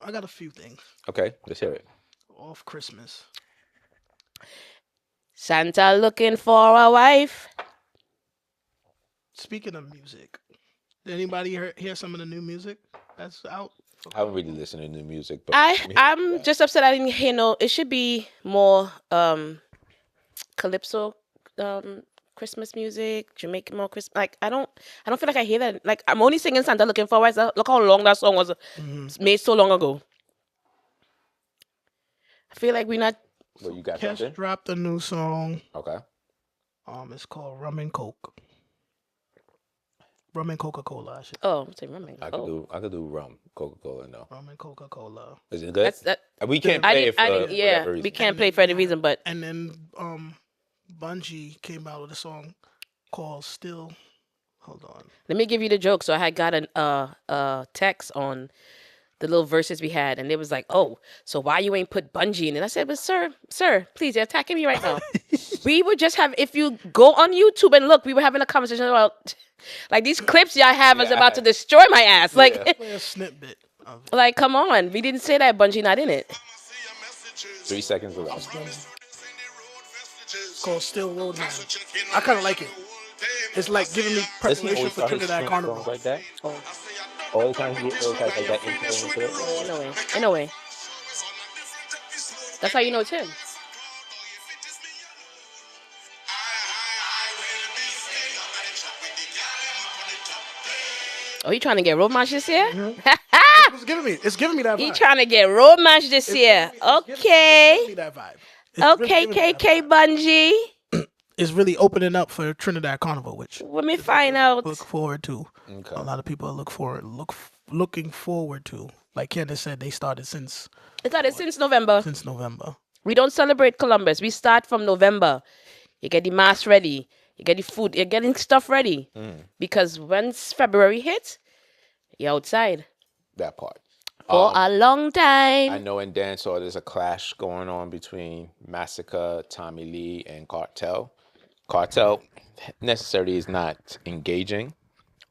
I got a few things Okay, let's hear it. off Christmas. Santa looking for a wife. Speaking of music, did anybody hear some of the new music that's out for I haven't really Carnival? listened to new music, but I let me hear what you I'm got. just upset I didn't hear no. It should be more calypso Christmas music, Jamaican more Christmas. Like I don't feel like I hear that. Like I'm only singing Santa looking for a wife. Look how long that song was Mm-hmm. made so long ago. I feel like we're not. Well, you got Kes something? dropped a new song. Okay. It's called Rum and Coke. Rum and Coca Cola, I should say. Oh, I'm saying remember. Oh, I could do rum, Coca Cola. No, Rum and Coca Cola. is it good? that. We can't I play did. it I for did. Yeah, whatever we reason. can't play for any reason, but And then Bungie came out with a song called Still. Hold on. let me give you the joke. So I had got an text on the little verses we had, and it was like, "Oh, so why you ain't put Bungie in it?" I said, "But sir, please, you're attacking me right now." We would just have, if you go on YouTube and look, we were having a conversation about like these clips y'all have is Yeah, about to destroy my ass. Like, Yeah. Play a snippet of it. like, come on, we didn't say that Bungie not in it. 3 seconds left. It's called Still Roadman. I kind of like it. It's like giving me Doesn't he preparation always for start his Trinidad Carnival. songs like that? Oh, All the time he always has like that intro into it. yeah, in a way. That's how you know it's him. Oh, he trying to get road match this year? It's giving me that He vibe. trying to get road match this year. It's giving Okay. me that vibe. It's really Okay, giving me that KK vibe. Bungie. It's really opening up for Trinidad Carnival, which Let me find out. look forward to. Okay. A lot of people looking forward to. Like Candace said, they started since It started since November. November. We don't celebrate Columbus. We start from November. You get the mass ready. You get the food. You're getting stuff ready. Because once February hits, you're outside That part. for a long I time. know in dancehall there's a clash going on between Massacre, Tommy Lee, and Cartel. Cartel necessarily is not engaging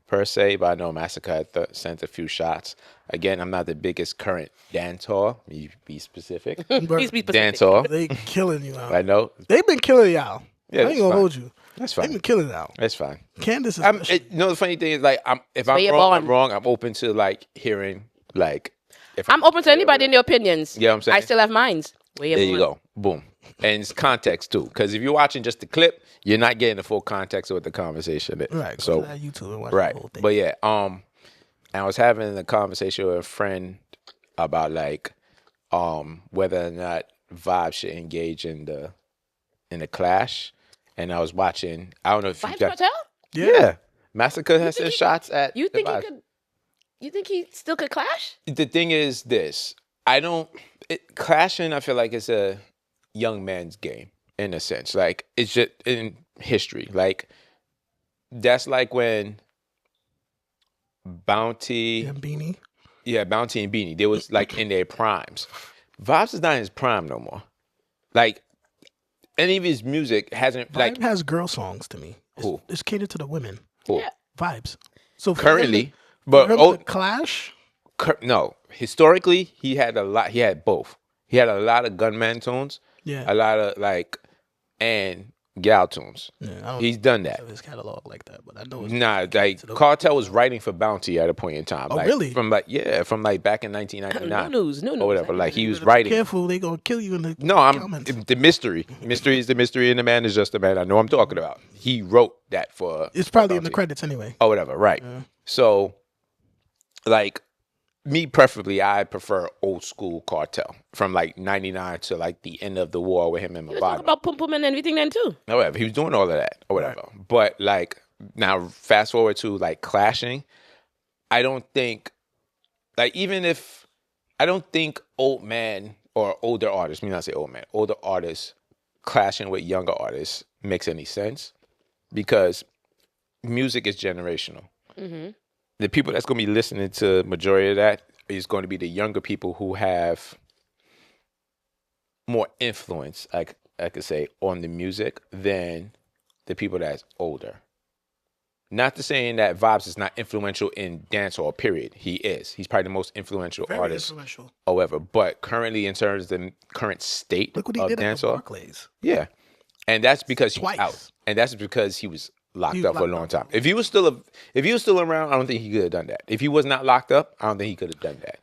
per se, but I know Massacre had sent a few shots. Again, I'm not the biggest current dancehall. Me be specific. Please be specific. Dancehall. They killing you out. I know. They've been killing y'all. Yeah, I ain't that's gonna fine. hold you. That's They've fine. been killing it out. That's fine. Candace I'm, especially. you know, the funny thing is, like, if I'm you're wrong, born. I'm wrong. I'm open to like hearing, like, if I'm open to anybody in their opinions. Yeah, I'm saying. I still have mines. Where There you go. Boom. And it's context too, because if you're watching just the clip, you're not getting the full context of what the conversation is. Right. Go So to that YouTube and watch right. the whole thing. But yeah, I was having a conversation with a friend about like whether or not Vybz should engage in the clash. And I was watching, I don't know if you Vybz got Kartel? Yeah. Massacre has sent shots at You the think he Vybz. could? You think he still could clash? The thing is this. Clashing, I feel like it's a young man's game in a sense. Like it's just in history. Like that's like when Bounty, And Beanie. Bounty and Beanie, they was like in their primes. Vibes is not in his prime no more. Like any of his music hasn't Vibe like has girl songs to me. Who? It's catered to the women. Who? Yeah. Vibes. So for Currently, him to, but for him to clash. no. Historically, he had a lot. He had both. He had a lot of gunman tunes. Yeah. A lot of like and gal tunes. Yeah, I don't He's done that. know his catalog like that, but I know it's Nah, like to the- Cartel was writing for Bounty at a point in time. Oh, like, really? From back in 1999. No news. Or whatever. Like he was Be writing. careful, they gonna kill you in the No, I'm comments. the mystery. Mystery is the mystery, and the man is just the man. I know what I'm talking about. He wrote that for. It's probably in the Bounty. credits anyway. Oh, whatever. Right. So, like, me preferably, I prefer old school Cartel from like '99 to like the end of the war with him and Let's talk Mavado. about Pum Pum and everything then too. Whatever. He was doing all of that or whatever. But like now, fast forward to like clashing. I don't think, like, even if I don't think old man or older artists, me not say old man, older artists clashing with younger artists makes any sense because music is generational. The people that's going to be listening to majority of that is going to be the younger people who have more influence, like I could say, on the music than the people that's older. Not to saying that Vybz is not influential in dancehall, period. He is. He's probably the most influential Very artist. influential. However, but currently in terms of the current state Look what he of did at the dancehall, Barclays. yeah. And that's because he's Twice. out. And that's because he was locked He was up for a locked long up. time. If he was still around, I don't think he could have done that. If he was not locked up, I don't think he could have done that.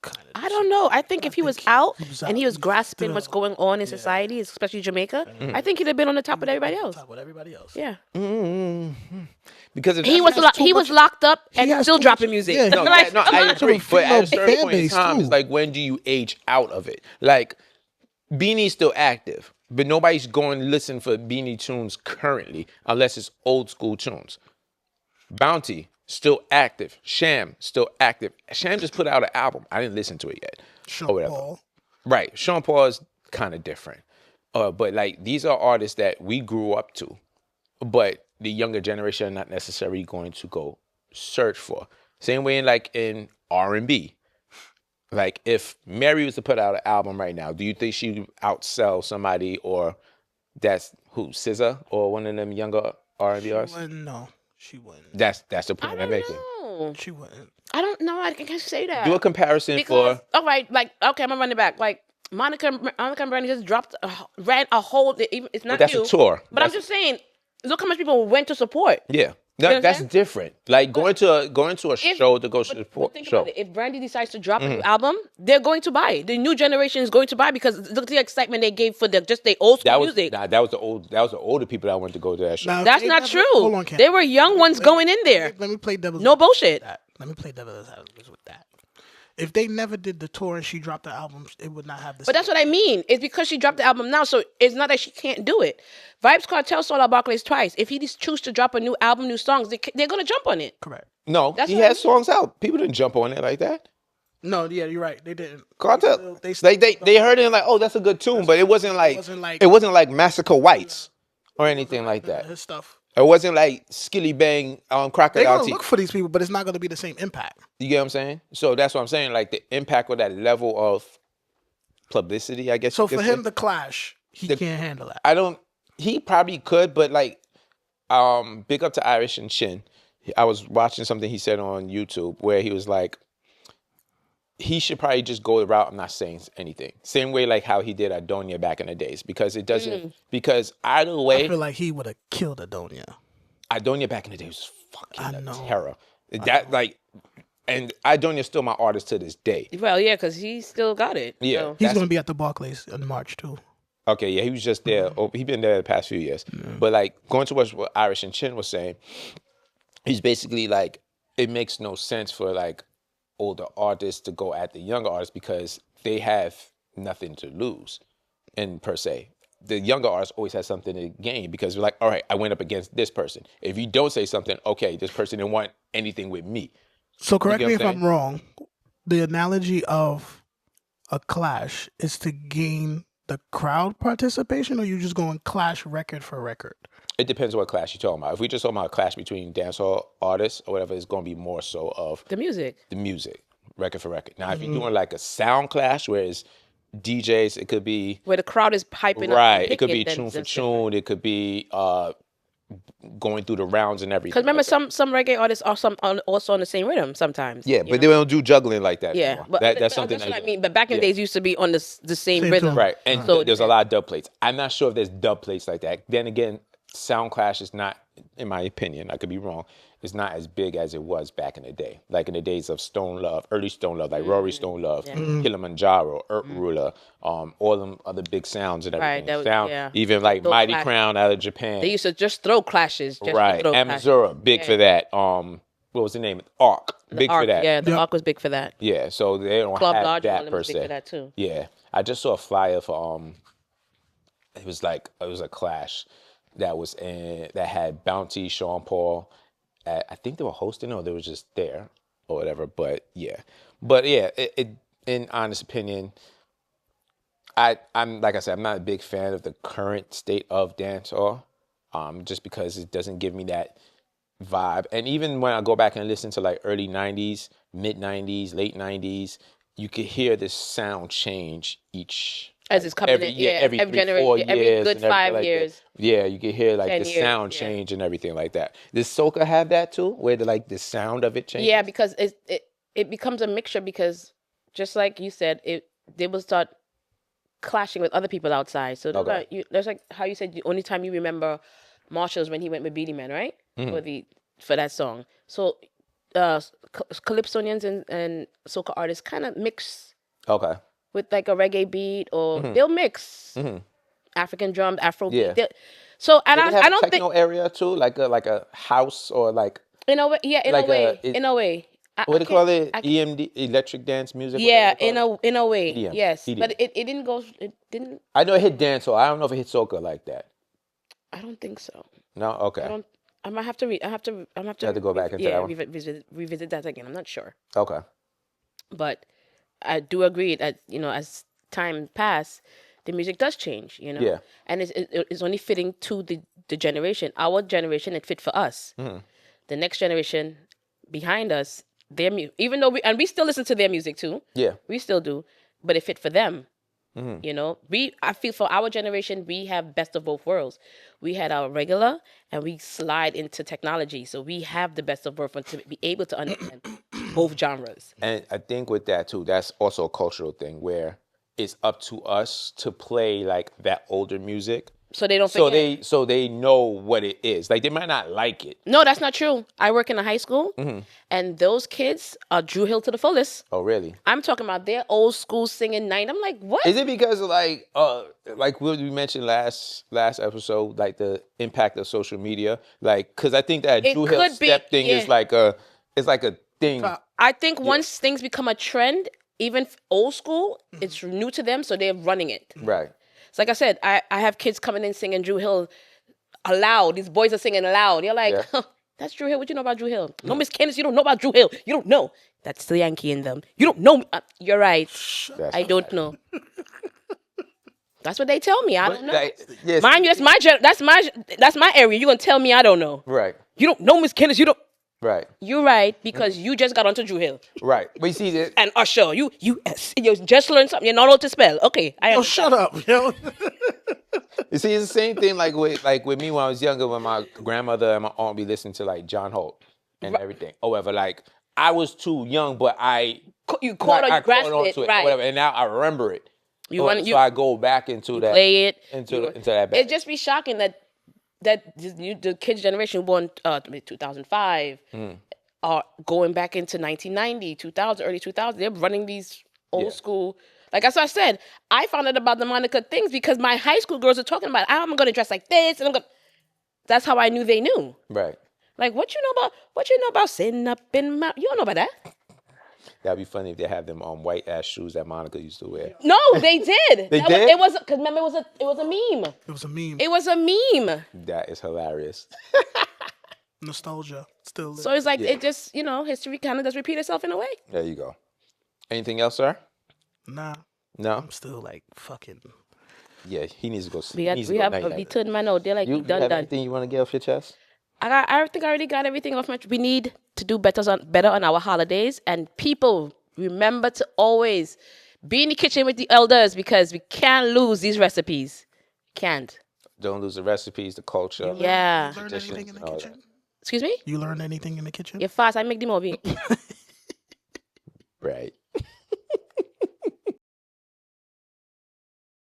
Kind I don't know. I think if he was out and he was he grasping what's still- going on in society, especially Jamaica, I think he'd have been on the top of everybody else. Top with everybody else. Yeah. Because if He was he was locked up and has still too dropping much- music. yeah, No, Like, no, I agree. But at a certain fan point in base, time, too. it's like, when do you age out of it? Like, Beanie's still active, but nobody's going to listen for Beanie tunes currently unless it's old school tunes. Bounty, still active. Sham, still active. Sham just put out an album. I didn't listen to it yet. Sean or whatever. Paul. Right. Sean Paul is kind of different. But like, these are artists that we grew up to, but the younger generation are not necessarily going to go search for. Same way in R&B. Like, if Mary was to put out an album right now, do you think she would outsell somebody, or that's who, SZA or one of them younger R&B artists? No, she wouldn't. That's the I point I'm don't making. know. She wouldn't. I don't know. I can't say that. Do a comparison Because, for all right, like, okay, I'm gonna run it back. Like, Monica and Brandy just ran a whole. It's not but that's new, a tour. But I'm just saying, look how much people went to support. Yeah. You know what I'm That's saying? different. Like, going to a show to go But support think show. about it. If Brandy decides to drop a new album, they're going to buy it. The new generation is going to buy, because look at the excitement they gave for the old school That was music. that was the older people that went to go to that show. Now, if That's they not never- true. Hold on, Ken. They were young ones going in there. Let me play devil's No bullshit. that. Let me play devil's advocate with that. If they never did the tour and she dropped the album, it would not have this. But that's what I mean. It's because she dropped the album now, so it's not that she can't do it. Vybz Kartel sold out Barclays twice. If he just choose to drop a new album, new songs, they're gonna jump on it. correct. No, That's he what I had mean. songs out. People didn't jump on it like that. No, yeah, you're right. They didn't. Cartel, They still- they heard it and like, oh, that's a good tune, but it wasn't like Massacre Whites or anything like that. His stuff. It wasn't like Skilly Bang They're Crocodile gonna Teeth. look for these people, but it's not gonna be the same impact. You get what I'm saying? So that's what I'm saying. Like, the impact of that level of publicity, I guess. So you for could him, say. the clash, he can't handle that. I don't. He probably could, but like, big up to Irish and Shin. I was watching something he said on YouTube where he was like, he should probably just go the route of not saying anything. Same way like how he did Adonia back in the days, because it doesn't. Because either I way, feel like he would have killed Adonia. Adonia back in the day was fucking I a know. terror. That like, and Adonia's still my artist to this day. Well, yeah, because he still got it. Yeah. So. He's That's- gonna be at the Barclays in March too. Okay, yeah, he was just there. Oh, he been there the past few years. But like, going to what Irish and Chin was saying, he's basically like, it makes no sense for like older artists to go at the younger artists because they have nothing to lose, in per se. The younger artists always has something to gain because they're like, all right, I went up against this person. If you don't say something, okay, this person didn't want anything with me. So correct get me what if I'm I'm wrong. The analogy of a clash is to gain the crowd participation, or you just going clash record for record? It depends what clash you're talking about. If we just talking about a clash between dancehall artists or whatever, it's going to be more so of The music. the music, record for record. Now, if you're doing like a sound clash, where it's DJs, it could be Where the crowd is piping up. right. and It could picking be then tune for it's tune. It could be going through the rounds and everything. Because remember, like that. some reggae artists are also on the same rhythm sometimes. Yeah, you but know? they don't do juggling like that. Yeah, anymore. but That's something what I that mean. But back in the days, used to be on the same Same rhythm. tune. right. And So there's a lot of dub plates. I'm not sure if there's dub plates like that. Then again, sound clash is not, in my opinion, I could be wrong, it's not as big as it was back in the day. Like in the days of Stone Love, early Stone Love, like Rory Stone Love, Kilimanjaro, Ruler, all them other big sounds and Right, everything. that was- Sound, yeah. even like Those Mighty clash- Crown out of Japan. They used to just throw clashes. Just Right. To throw clashes. Amazura, big for that. What was the name? Arc, big Arc, for that. Yeah, the Yep. Arc was big for that. Yeah, so they don't Club have Lodge, all that them per was big se. for that too. Yeah, I just saw a flyer for it was a clash that was that had Bounty, Sean Paul. I think they were hosting or they were just there or whatever. But yeah, it in honest opinion, I'm like I said, I'm not a big fan of the current state of dancehall, just because it doesn't give me that vibe. And even when I go back and listen to like early 90s, mid 90s, late 90s, you could hear this sound change each As it's coming every in, year, yeah, every every 3, 4 generation, every years, good and everything 5 like that. years. Yeah, you can hear like 10 the years, sound yeah. change and everything like that. Does soca have that too, where the sound of it changes? Yeah, because it becomes a mixture because just like you said, they will start clashing with other people outside. So there's like how you said the only time you remember Marshall is when he went with Beanie Man, right? For that song. So calypsonians and soca artists kind of mix Okay. with like a reggae beat, or they'll mix African drums, Afro Yeah. beat. So and Do they have I a don't techno think area too, like a house or like in a way, yeah, like in a way. what do they call it? I can't- EMD, electric dance music. Yeah, whatever they call it? in a way, EDM. yes. EDM. But it didn't go. It didn't. I know it hit dancehall. I don't know if it hit soca like that. I don't think so. No, okay. I don't. I might have to read. I have to. I have to. You have to go back into that one. Revisit that again. I'm not sure, Okay. but I do agree that as time passed, the music does change. Yeah. And it's only fitting to the generation. Our generation, it fit for us. The next generation behind us, even though we still listen to their music too. Yeah. We still do, but it fit for them. I feel for our generation, we have best of both worlds. We had our regular, and we slide into technology, so we have the best of both worlds to be able to understand both genres. And I think with that too, that's also a cultural thing where it's up to us to play like that older music. So they don't forget. So they know what it is. Like they might not like it. No, that's not true. I work in a high school, and those kids are Drew Hill to the fullest. Oh, really? I'm talking about their old school singing night. I'm like, what? Is it because of like what we mentioned last episode, like the impact of social media? Like, because I think that It Drew Hill could be, step thing yeah. is like a thing. I think once things become a trend, even old school, it's new to them, so they're running it. Right. So like I said, I have kids coming in singing Drew Hill aloud. These boys are singing aloud. You're like, Yeah. That's Drew Hill. What you know about Drew Hill? No, Miss Candace, you don't know about Drew Hill. You don't know. That's the Yankee in them. You don't know. You're right. I don't know. That's what they tell me. I don't know. Like, yes. Mind you, that's my area. You're gonna tell me I don't know. Right. You don't know, Miss Candace. You don't. Right. You're right, because you just got onto Drew Hill. Right. But you see that. And Usher, you just learned something. You're not able to spell. Okay, I Oh, understand. shut up, yo. You see, it's the same thing like with me when I was younger, when my grandmother and my aunt would be listening to like John Holt and everything. However, like I was too young, but You caught I or you grasped caught it, onto right? whatever, and now I remember it. So I go back into that. Play it. into that. It'd just be shocking that the kids' generation born 2005 are going back into 1990, 2000, early 2000. They're running these old school. Like as I said, I found out about the Monica things because my high school girls are talking about, I'm going to dress like this, and that's how I knew they knew. Right. Like what you know about sitting up in my, you don't know about that. That'd be funny if they have them white ass shoes that Monica used to wear. No, they did. They did? It was because remember it was a meme. It was a meme. It was a meme. That is hilarious. Nostalgia. Still there. So it's like it just history kind of does repeat itself in a way. There you go. Anything else, sir? Nah, No. I'm still like fucking. Yeah, he needs to go. We turned my note. They're like, You done. have anything you want to get off your chest? I think I already got everything off my. We need to do better on our holidays, and people remember to always be in the kitchen with the elders because we can't lose these recipes. Can't. Don't lose the recipes, the culture. Yeah. You learned Traditions anything in the and all kitchen? Excuse me. You learned anything in the kitchen? You're fast. I make the movie. Right.